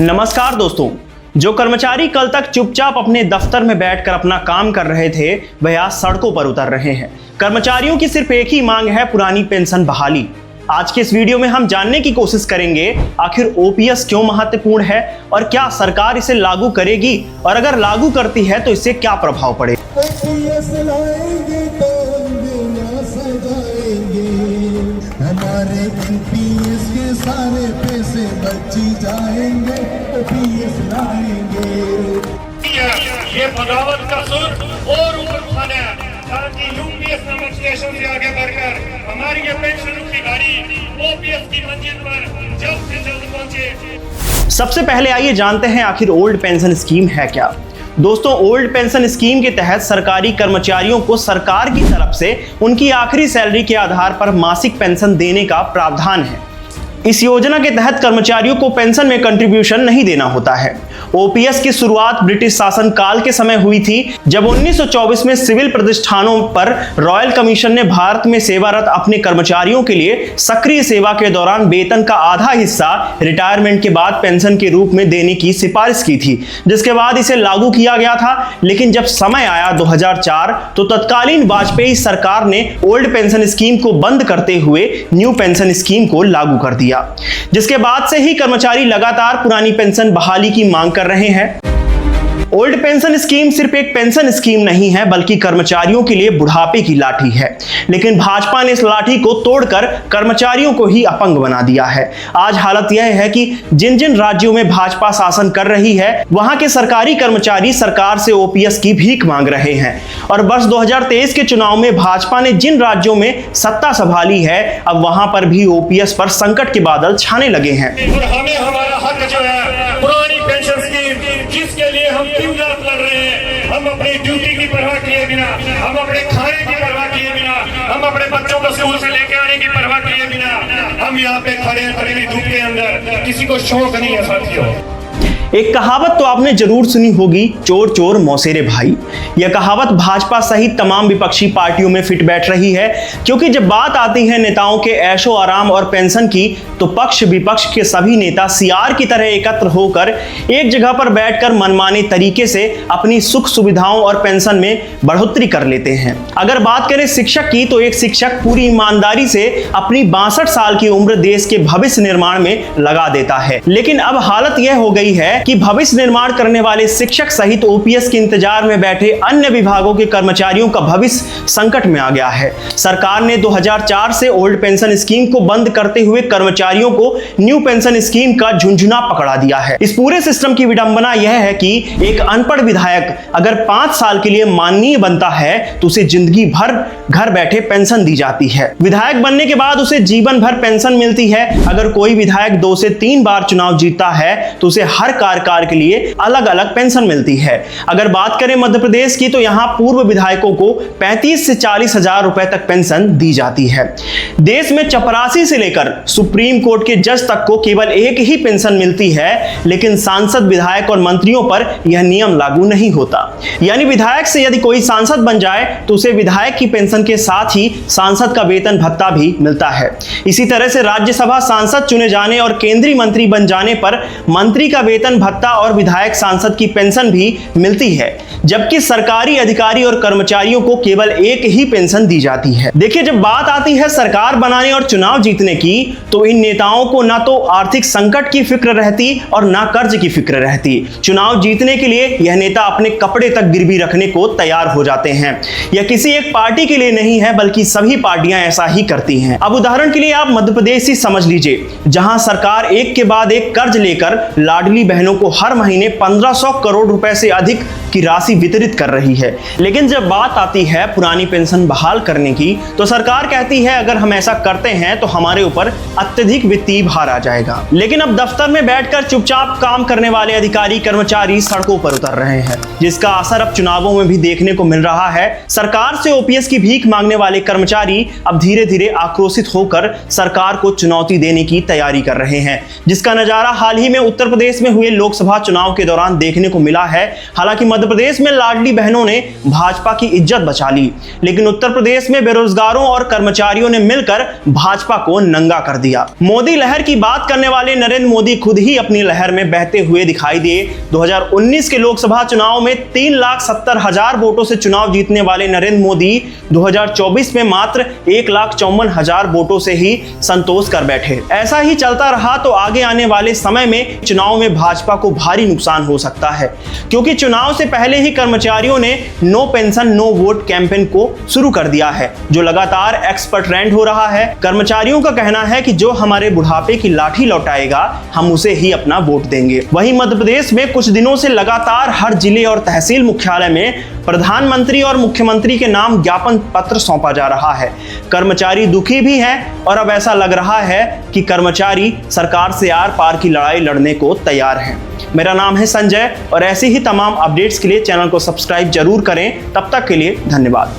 नमस्कार दोस्तों। जो कर्मचारी कल तक चुपचाप अपने दफ्तर में बैठकर अपना काम कर रहे थे, वह आज सड़कों पर उतर रहे हैं। कर्मचारियों की सिर्फ एक ही मांग है, पुरानी पेंशन बहाली। आज के इस वीडियो में हम जानने की कोशिश करेंगे आखिर ओपीएस क्यों महत्वपूर्ण है और क्या सरकार इसे लागू करेगी, और अगर लागू करती है तो इससे क्या प्रभाव पड़ेगा। सारे पैसे बची जाएंगे, ओपीएस लाएंगे। ये बगावत का सुर और ऊपर उठाना है ताकि यूपीएस नामक स्टेशन से आगे बढ़कर हमारी ये पेंशन की गाड़ी ओपीएस की मंजिल पर जल्द से जल्द पहुंचे। सबसे पहले आइए जानते हैं आखिर ओल्ड पेंशन स्कीम है क्या। दोस्तों, ओल्ड पेंशन स्कीम के तहत सरकारी कर्मचारियों को सरकार की तरफ से उनकी आखिरी सैलरी के आधार पर मासिक पेंशन देने का प्रावधान है। इस योजना के तहत कर्मचारियों को पेंशन में कंट्रीब्यूशन नहीं देना होता है। ओपीएस की शुरुआत ब्रिटिश शासन काल के समय हुई थी, जब 1924 में सिविल प्रतिष्ठानों पर रॉयल कमीशन ने भारत में सेवारत अपने कर्मचारियों के लिए सक्रिय सेवा के दौरान वेतन का आधा हिस्सा रिटायरमेंट के बाद पेंशन के रूप में देने की सिफारिश की थी, जिसके बाद इसे लागू किया गया था। लेकिन जब समय आया 2004, तो तत्कालीन वाजपेयी सरकार ने ओल्ड पेंशन स्कीम को बंद करते हुए न्यू पेंशन स्कीम को लागू कर दिया, जिसके बाद से ही कर्मचारी लगातार पुरानी पेंशन बहाली की मांग कर रहे हैं। ओल्ड पेंशन स्कीम सिर्फ एक पेंशन स्कीम नहीं है, बल्कि कर्मचारियों के लिए बुढ़ापे की लाठी है। लेकिन भाजपा ने इस लाठी को तोड़कर कर्मचारियों को ही अपंग बना दिया है। आज हालत यह है कि जिन जिन राज्यों में भाजपा शासन कर रही है, वहां के सरकारी कर्मचारी सरकार से ओपीएस की भीख मांग रहे हैं। और वर्ष 2023 के चुनाव में भाजपा ने जिन राज्यों में सत्ता संभाली है, अब वहां पर भी ओपीएस पर संकट के बादल छाने लगे हैं। हमें हमारा हक जो है पुरानी पेंशन स्कीम, जिसके लिए हम दिन रात लड़ रहे हैं, हम अपनी ड्यूटी की परवाह किए बिना, हम अपने खाने की परवाह किए बिना, हम अपने बच्चों को स्कूल से लेके आने की परवाह किए बिना हम यहाँ पे खड़े हैं खड़ी धूप के अंदर। किसी को शौक नहीं है साथियों। एक कहावत तो आपने जरूर सुनी होगी, चोर चोर मौसेरे भाई। यह कहावत भाजपा सहित तमाम विपक्षी पार्टियों में फिट बैठ रही है, क्योंकि जब बात आती है नेताओं के ऐशो आराम और पेंशन की, तो पक्ष विपक्ष के सभी नेता सियार की तरह एकत्र होकर एक जगह पर बैठकर मनमाने तरीके से अपनी सुख सुविधाओं और पेंशन में बढ़ोतरी कर लेते हैं। अगर बात करें शिक्षक की, तो एक शिक्षक पूरी ईमानदारी से अपनी 62 साल की उम्र देश के भविष्य निर्माण में लगा देता है। लेकिन अब हालत यह हो गई है कि भविष्य निर्माण करने वाले शिक्षक सहित ओपीएस के इंतजार में बैठे अन्य विभागों के कर्मचारियों का भविष्य संकट में आ गया है। सरकार ने 2004 से ओल्ड पेंशन स्कीम को बंद करते हुए कर्मचारियों को न्यू पेंशन स्कीम का झुंझुना पकड़ा दिया है। इस पूरे सिस्टम की विडंबना यह है कि एक अनपढ़ विधायक अगर 5 साल के लिए माननीय बनता है, तो उसे जिंदगी भर घर बैठे पेंशन दी जाती है। विधायक बनने के बाद उसे जीवन भर पेंशन मिलती है। अगर कोई विधायक 2 से 3 बार चुनाव जीतता है, तो उसे हर कार्यकाल के लिए अलग अलग पेंशन मिलती है। अगर बात करें मध्य प्रदेश की, तो यहां पूर्व विधायकों को 35 से 40 हजार रुपए तक पेंशन दी जाती है। देश में चपरासी से लेकर सुप्रीम कोर्ट के जज तक को केवल एक ही पेंशन मिलती है, लेकिन सांसद, विधायक और मंत्रियों पर यह नियम लागू नहीं होता। यानी विधायक से यदि कोई सांसद बन जाए, तो उसे विधायक की पेंशन के साथ ही सांसद का वेतन भत्ता भी मिलता है। इसी तरह से राज्यसभा सांसद चुने जाने और केंद्रीय मंत्री बन जाने पर मंत्री का वेतन भत्ता और विधायक सांसद की पेंशन भी मिलती है, जबकि सरकारी अधिकारी और कर्मचारियों को केवल एक ही पेंशन दी जाती है। देखिए, जब बात आती है सरकार बनाने और चुनाव जीतने की, तो इन नेताओं को ना तो आर्थिक संकट की फिक्र रहती और ना कर्ज की फिक्र रहती। चुनाव जीतने के लिए यह नेता अपने कपड़े तक गिरवी रखने को तैयार हो जाते हैं। यह किसी एक पार्टी के लिए नहीं है, बल्कि सभी पार्टियां ऐसा ही करती हैं। अब उदाहरण के लिए आप मध्य प्रदेश ही समझ लीजिए, जहां सरकार एक के बाद एक कर्ज लेकर लाडली बहनों को हर महीने 1500 करोड़ रुपए से अधिक की राशि वितरित कर रही है। लेकिन जब बात आती है पुरानी पेंशन बहाल करने की, तो सरकार कहती है अगर हम ऐसा करते हैं तो हमारे ऊपर अत्यधिक वित्तीय भार आ जाएगा। लेकिन अब दफ्तर में बैठकर चुपचाप काम करने वाले अधिकारी कर्मचारी सड़कों पर उतर रहे हैं, जिसका असर अब चुनावों में भी देखने को मिल रहा है। सरकार से ओपीएस की भीख मांगने वाले कर्मचारी अब धीरे धीरे आक्रोशित होकर सरकार को चुनौती देने की तैयारी कर रहे हैं, जिसका नजारा हाल ही में उत्तर प्रदेश में हुए लोकसभा चुनाव के दौरान देखने को मिला है। हालांकि मध्य प्रदेश में लाडली बहनों ने भाजपा की इज्जत बचा ली, लेकिन उत्तर प्रदेश में बेरोजगारों और कर्मचारियों ने मिलकर भाजपा को नंगा कर दिया। मोदी लहर की बात करने वाले नरेंद्र मोदी खुद ही अपनी लहर में बहते हुए दिखाई दिए। 2019 के लोकसभा चुनाव में 3,70,000 वोटों से चुनाव जीतने वाले नरेंद्र मोदी 2024 में मात्र 1,54,000 वोटों से ही संतोष कर बैठे। ऐसा ही चलता रहा तो आगे आने वाले समय में चुनाव में भाजपा को भारी नुकसान हो सकता है, क्योंकि चुनाव से पहले ही कर्मचारियों ने no pension no vote campaign को शुरू कर दिया है, जो लगातार एक्स पर ट्रेंड हो रहा है। कर्मचारियों का कहना है कि जो हमारे बुढ़ापे की लाठी लौटाएगा हम उसे ही अपना वोट देंगे। वहीं मध्य प्रदेश में कुछ दिनों से लगातार हर जिले और तहसील मुख्यालय में प्रधानमंत्री और मुख्यमंत्री के नाम ज्ञापन पत्र सौंपा जा रहा है। कर्मचारी दुखी भी हैं और अब ऐसा लग रहा है कि कर्मचारी सरकार से आर पार की लड़ाई लड़ने को तैयार हैं। मेरा नाम है संजय और ऐसी ही तमाम अपडेट्स के लिए चैनल को सब्सक्राइब जरूर करें। तब तक के लिए धन्यवाद।